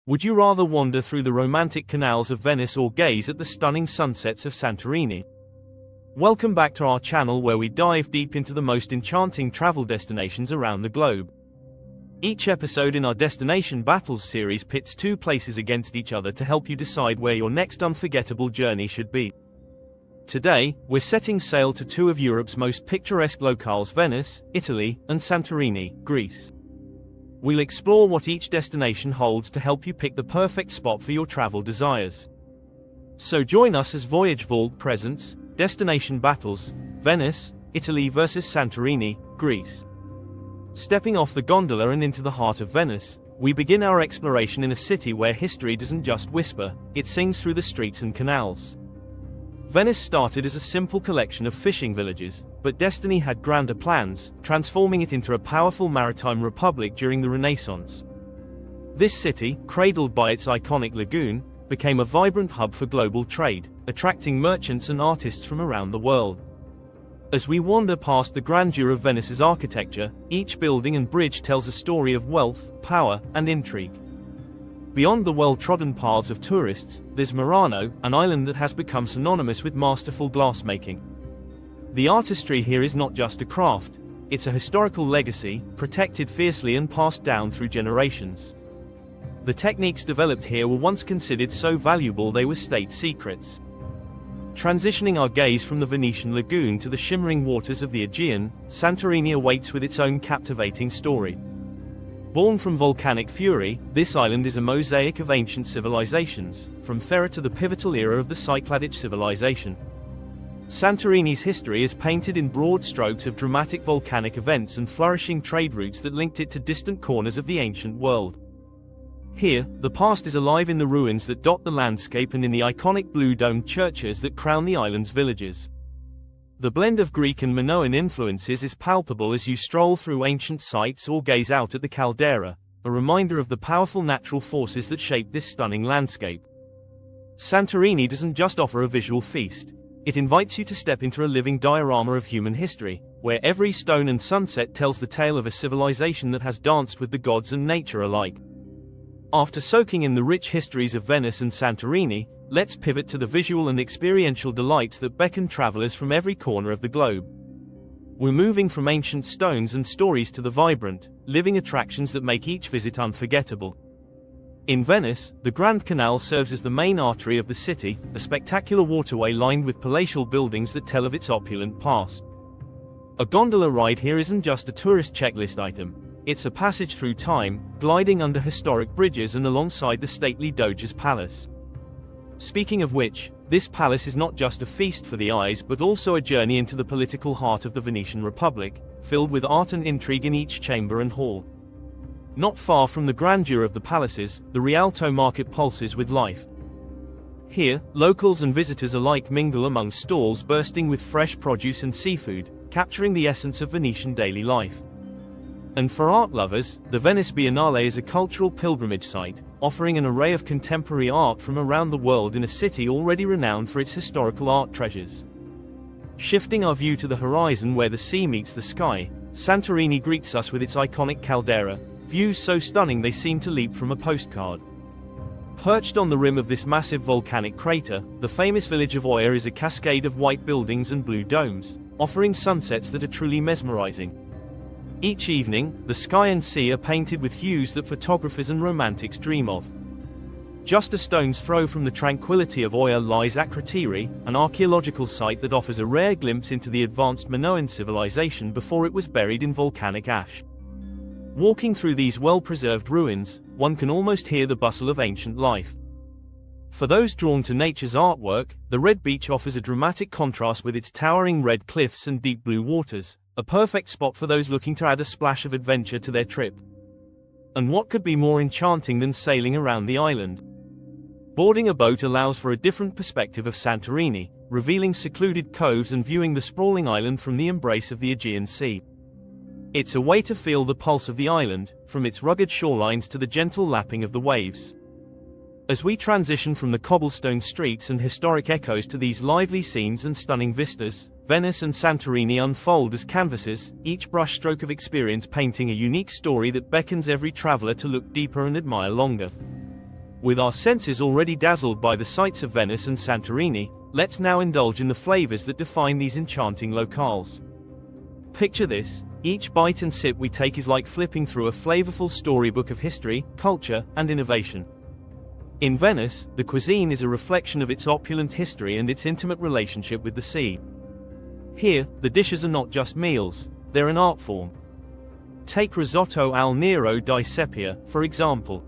Would you rather wander through the romantic canals of Venice or gaze at the stunning sunsets of Santorini? Welcome back to our channel where we dive deep into the most enchanting travel destinations around the globe. Each episode in our Destination Battles series pits two places against each other to help you decide where your next unforgettable journey should be. Today, we're setting sail to two of Europe's most picturesque locales, Venice, Italy, and Santorini, Greece. We'll explore what each destination holds to help you pick the perfect spot for your travel desires. So join us as VoyageVault presents Destination Battles, Venice, Italy versus Santorini, Greece. Stepping off the gondola and into the heart of Venice, we begin our exploration in a city where history doesn't just whisper, it sings through the streets and canals. Venice started as a simple collection of fishing villages, but destiny had grander plans, transforming it into a powerful maritime republic during the Renaissance. This city, cradled by its iconic lagoon, became a vibrant hub for global trade, attracting merchants and artists from around the world. As we wander past the grandeur of Venice's architecture, each building and bridge tells a story of wealth, power, and intrigue. Beyond the well-trodden paths of tourists, there's Murano, an island that has become synonymous with masterful glassmaking. The artistry here is not just a craft, it's a historical legacy, protected fiercely and passed down through generations. The techniques developed here were once considered so valuable they were state secrets. Transitioning our gaze from the Venetian lagoon to the shimmering waters of the Aegean, Santorini awaits with its own captivating story. Born from volcanic fury, this island is a mosaic of ancient civilizations, from Thera to the pivotal era of the Cycladic civilization. Santorini's history is painted in broad strokes of dramatic volcanic events and flourishing trade routes that linked it to distant corners of the ancient world. Here, the past is alive in the ruins that dot the landscape and in the iconic blue-domed churches that crown the island's villages. The blend of Greek and Minoan influences is palpable as you stroll through ancient sites or gaze out at the caldera, a reminder of the powerful natural forces that shape this stunning landscape. Santorini doesn't just offer a visual feast, it invites you to step into a living diorama of human history, where every stone and sunset tells the tale of a civilization that has danced with the gods and nature alike. After soaking in the rich histories of Venice and Santorini, let's pivot to the visual and experiential delights that beckon travelers from every corner of the globe. We're moving from ancient stones and stories to the vibrant, living attractions that make each visit unforgettable. In Venice, the Grand Canal serves as the main artery of the city, a spectacular waterway lined with palatial buildings that tell of its opulent past. A gondola ride here isn't just a tourist checklist item, it's a passage through time, gliding under historic bridges and alongside the stately Doge's palace. Speaking of which, this palace is not just a feast for the eyes but also a journey into the political heart of the Venetian Republic, filled with art and intrigue in each chamber and hall. Not far from the grandeur of the palaces, the Rialto market pulses with life. Here, locals and visitors alike mingle among stalls bursting with fresh produce and seafood, capturing the essence of Venetian daily life. And for art lovers, the Venice Biennale is a cultural pilgrimage site, offering an array of contemporary art from around the world in a city already renowned for its historical art treasures. Shifting our view to the horizon where the sea meets the sky, Santorini greets us with its iconic caldera, views so stunning they seem to leap from a postcard. Perched on the rim of this massive volcanic crater, the famous village of Oia is a cascade of white buildings and blue domes, offering sunsets that are truly mesmerizing. Each evening, the sky and sea are painted with hues that photographers and romantics dream of. Just a stone's throw from the tranquility of Oia lies Akrotiri, an archaeological site that offers a rare glimpse into the advanced Minoan civilization before it was buried in volcanic ash. Walking through these well-preserved ruins, one can almost hear the bustle of ancient life. For those drawn to nature's artwork, the Red Beach offers a dramatic contrast with its towering red cliffs and deep blue waters, a perfect spot for those looking to add a splash of adventure to their trip. And what could be more enchanting than sailing around the island? Boarding a boat allows for a different perspective of Santorini, revealing secluded coves and viewing the sprawling island from the embrace of the Aegean Sea. It's a way to feel the pulse of the island, from its rugged shorelines to the gentle lapping of the waves. As we transition from the cobblestone streets and historic echoes to these lively scenes and stunning vistas, Venice and Santorini unfold as canvases, each brushstroke of experience painting a unique story that beckons every traveler to look deeper and admire longer. With our senses already dazzled by the sights of Venice and Santorini, let's now indulge in the flavors that define these enchanting locales. Picture this: each bite and sip we take is like flipping through a flavorful storybook of history, culture, and innovation. In Venice, the cuisine is a reflection of its opulent history and its intimate relationship with the sea. Here, the dishes are not just meals, they're an art form. Take risotto al nero di seppia, for example.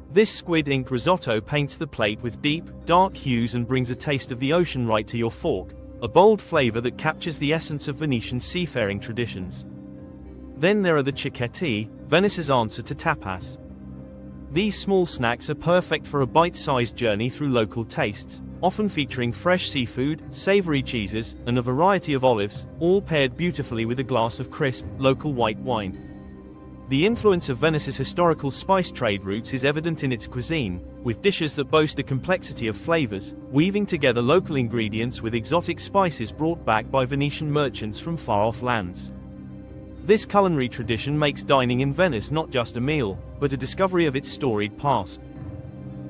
This squid ink risotto paints the plate with deep, dark hues and brings a taste of the ocean right to your fork, a bold flavor that captures the essence of Venetian seafaring traditions. Then there are the cicchetti, Venice's answer to tapas. These small snacks are perfect for a bite-sized journey through local tastes, often featuring fresh seafood, savory cheeses, and a variety of olives, all paired beautifully with a glass of crisp, local white wine. The influence of Venice's historical spice trade routes is evident in its cuisine, with dishes that boast a complexity of flavors, weaving together local ingredients with exotic spices brought back by Venetian merchants from far-off lands. This culinary tradition makes dining in Venice not just a meal, but a discovery of its storied past.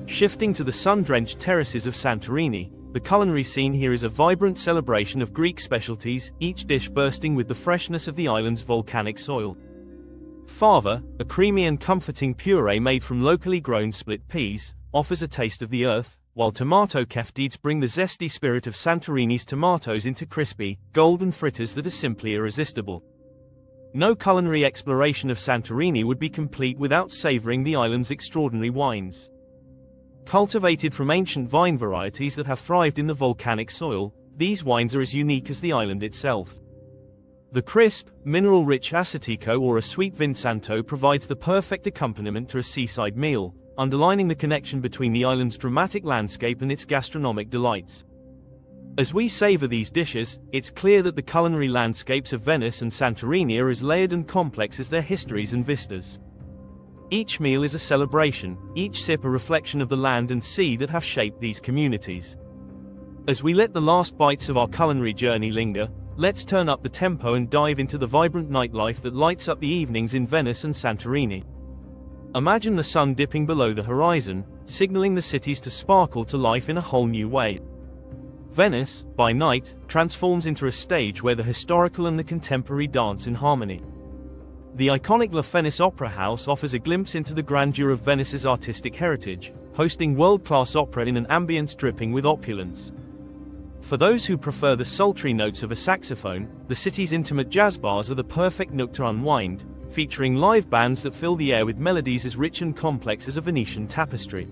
Shifting to the sun-drenched terraces of Santorini, the culinary scene here is a vibrant celebration of Greek specialties, each dish bursting with the freshness of the island's volcanic soil. Fava, a creamy and comforting puree made from locally grown split peas, offers a taste of the earth, while tomato keftides bring the zesty spirit of Santorini's tomatoes into crispy, golden fritters that are simply irresistible. No culinary exploration of Santorini would be complete without savoring the island's extraordinary wines. Cultivated from ancient vine varieties that have thrived in the volcanic soil, these wines are as unique as the island itself. The crisp, mineral-rich Assatico or a sweet Vinsanto provides the perfect accompaniment to a seaside meal, underlining the connection between the island's dramatic landscape and its gastronomic delights. As we savor these dishes, it's clear that the culinary landscapes of Venice and Santorini are as layered and complex as their histories and vistas. Each meal is a celebration, each sip a reflection of the land and sea that have shaped these communities. As we let the last bites of our culinary journey linger, let's turn up the tempo and dive into the vibrant nightlife that lights up the evenings in Venice and Santorini. Imagine the sun dipping below the horizon, signaling the cities to sparkle to life in a whole new way. Venice, by night, transforms into a stage where the historical and the contemporary dance in harmony. The iconic La Fenice Opera House offers a glimpse into the grandeur of Venice's artistic heritage, hosting world-class opera in an ambience dripping with opulence. For those who prefer the sultry notes of a saxophone, the city's intimate jazz bars are the perfect nook to unwind, featuring live bands that fill the air with melodies as rich and complex as a Venetian tapestry.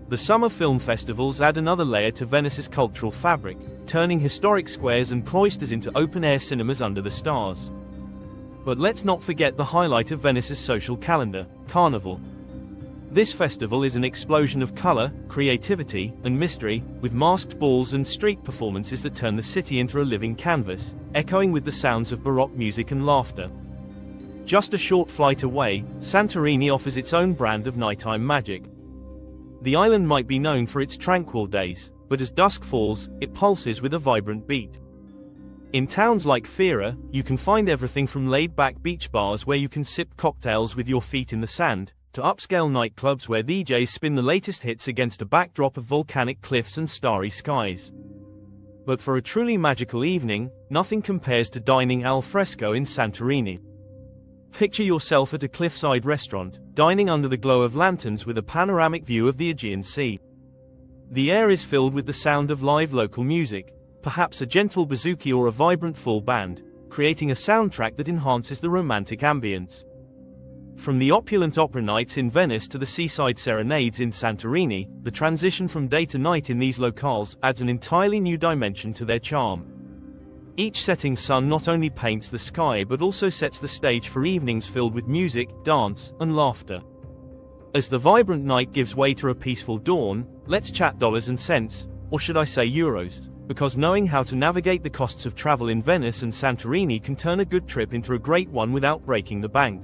The summer film festivals add another layer to Venice's cultural fabric, turning historic squares and cloisters into open-air cinemas under the stars. But let's not forget the highlight of Venice's social calendar, Carnival. This festival is an explosion of color, creativity, and mystery, with masked balls and street performances that turn the city into a living canvas, echoing with the sounds of Baroque music and laughter. Just a short flight away, Santorini offers its own brand of nighttime magic. The island might be known for its tranquil days, but as dusk falls, it pulses with a vibrant beat. In towns like Fira, you can find everything from laid-back beach bars where you can sip cocktails with your feet in the sand, to upscale nightclubs where DJs spin the latest hits against a backdrop of volcanic cliffs and starry skies. But for a truly magical evening, nothing compares to dining al fresco in Santorini. Picture yourself at a cliffside restaurant, dining under the glow of lanterns with a panoramic view of the Aegean Sea. The air is filled with the sound of live local music, perhaps a gentle bouzouki or a vibrant full band, creating a soundtrack that enhances the romantic ambience. From the opulent opera nights in Venice to the seaside serenades in Santorini, the transition from day to night in these locales adds an entirely new dimension to their charm. Each setting sun not only paints the sky but also sets the stage for evenings filled with music, dance, and laughter. As the vibrant night gives way to a peaceful dawn, let's chat dollars and cents, or should I say euros, because knowing how to navigate the costs of travel in Venice and Santorini can turn a good trip into a great one without breaking the bank.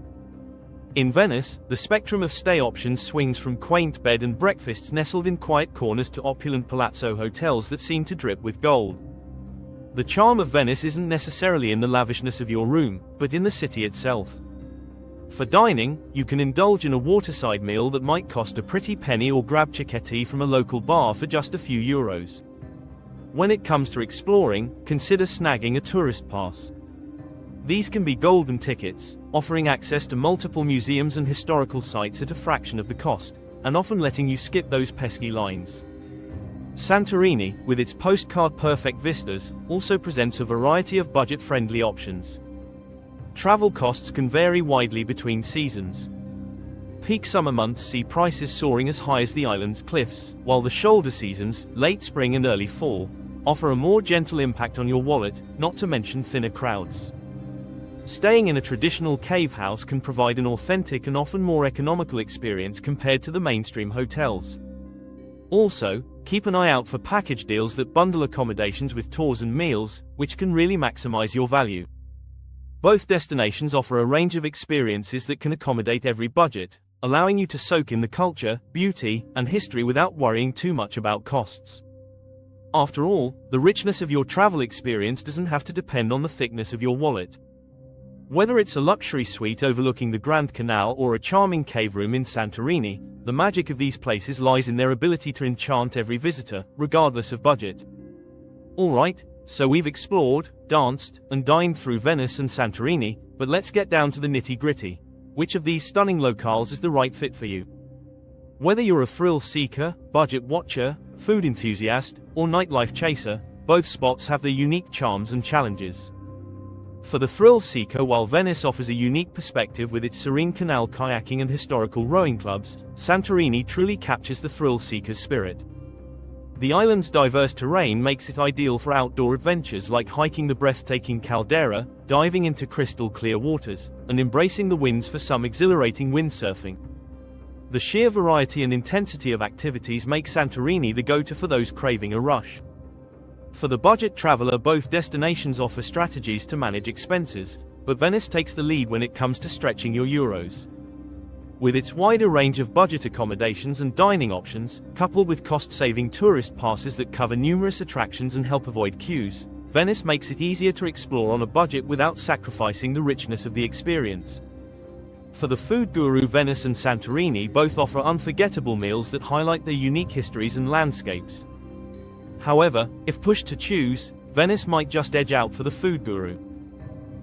In Venice, the spectrum of stay options swings from quaint bed and breakfasts nestled in quiet corners to opulent palazzo hotels that seem to drip with gold. The charm of Venice isn't necessarily in the lavishness of your room, but in the city itself. For dining, you can indulge in a waterside meal that might cost a pretty penny or grab curated from a local bar for just a few euros. When it comes to exploring, consider snagging a tourist pass. These can be golden tickets, offering access to multiple museums and historical sites at a fraction of the cost, and often letting you skip those pesky lines. Santorini, with its postcard-perfect vistas, also presents a variety of budget-friendly options. Travel costs can vary widely between seasons. Peak summer months see prices soaring as high as the island's cliffs, while the shoulder seasons, late spring and early fall, offer a more gentle impact on your wallet, not to mention thinner crowds. Staying in a traditional cave house can provide an authentic and often more economical experience compared to the mainstream hotels. Also, keep an eye out for package deals that bundle accommodations with tours and meals, which can really maximize your value. Both destinations offer a range of experiences that can accommodate every budget, allowing you to soak in the culture, beauty, and history without worrying too much about costs. After all, the richness of your travel experience doesn't have to depend on the thickness of your wallet. Whether it's a luxury suite overlooking the Grand Canal or a charming cave room in Santorini, the magic of these places lies in their ability to enchant every visitor, regardless of budget. Alright, so we've explored, danced, and dined through Venice and Santorini, but let's get down to the nitty-gritty. Which of these stunning locales is the right fit for you? Whether you're a thrill seeker, budget watcher, food enthusiast, or nightlife chaser, both spots have their unique charms and challenges. For the thrill seeker, while Venice offers a unique perspective with its serene canal kayaking and historical rowing clubs, Santorini truly captures the thrill seeker's spirit. The island's diverse terrain makes it ideal for outdoor adventures like hiking the breathtaking caldera, diving into crystal-clear waters, and embracing the winds for some exhilarating windsurfing. The sheer variety and intensity of activities make Santorini the go-to for those craving a rush. For the budget traveler, both destinations offer strategies to manage expenses, but Venice takes the lead when it comes to stretching your euros. With its wider range of budget accommodations and dining options, coupled with cost-saving tourist passes that cover numerous attractions and help avoid queues, Venice makes it easier to explore on a budget without sacrificing the richness of the experience. For the food guru, Venice and Santorini both offer unforgettable meals that highlight their unique histories and landscapes. However, if pushed to choose, Venice might just edge out for the food guru.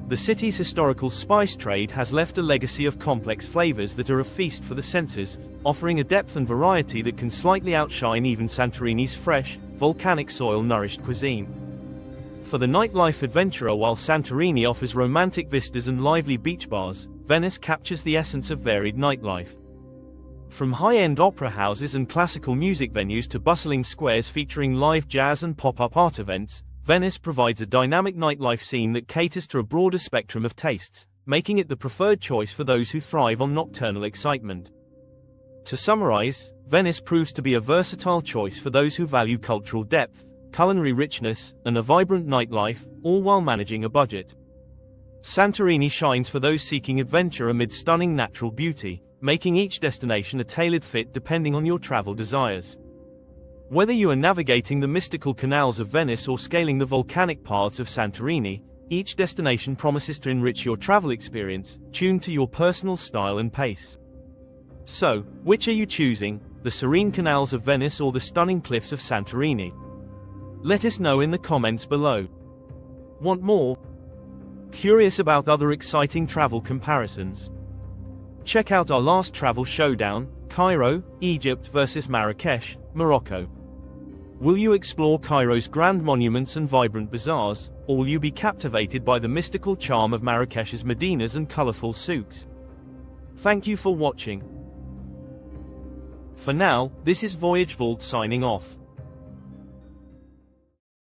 The city's historical spice trade has left a legacy of complex flavors that are a feast for the senses, offering a depth and variety that can slightly outshine even Santorini's fresh, volcanic soil-nourished cuisine. For the nightlife adventurer, while Santorini offers romantic vistas and lively beach bars, Venice captures the essence of varied nightlife. From high-end opera houses and classical music venues to bustling squares featuring live jazz and pop-up art events, Venice provides a dynamic nightlife scene that caters to a broader spectrum of tastes, making it the preferred choice for those who thrive on nocturnal excitement. To summarize, Venice proves to be a versatile choice for those who value cultural depth, culinary richness, and a vibrant nightlife, all while managing a budget. Santorini shines for those seeking adventure amid stunning natural beauty, making each destination a tailored fit depending on your travel desires. Whether you are navigating the mystical canals of Venice or scaling the volcanic paths of Santorini, each destination promises to enrich your travel experience, tuned to your personal style and pace. So, which are you choosing, the serene canals of Venice or the stunning cliffs of Santorini? Let us know in the comments below. Want more? Curious about other exciting travel comparisons? Check out our last travel showdown, Cairo, Egypt versus Marrakesh, Morocco. Will you explore Cairo's grand monuments and vibrant bazaars, or will you be captivated by the mystical charm of Marrakesh's medinas and colorful souks? Thank you for watching. For now, this is VoyageVault signing off.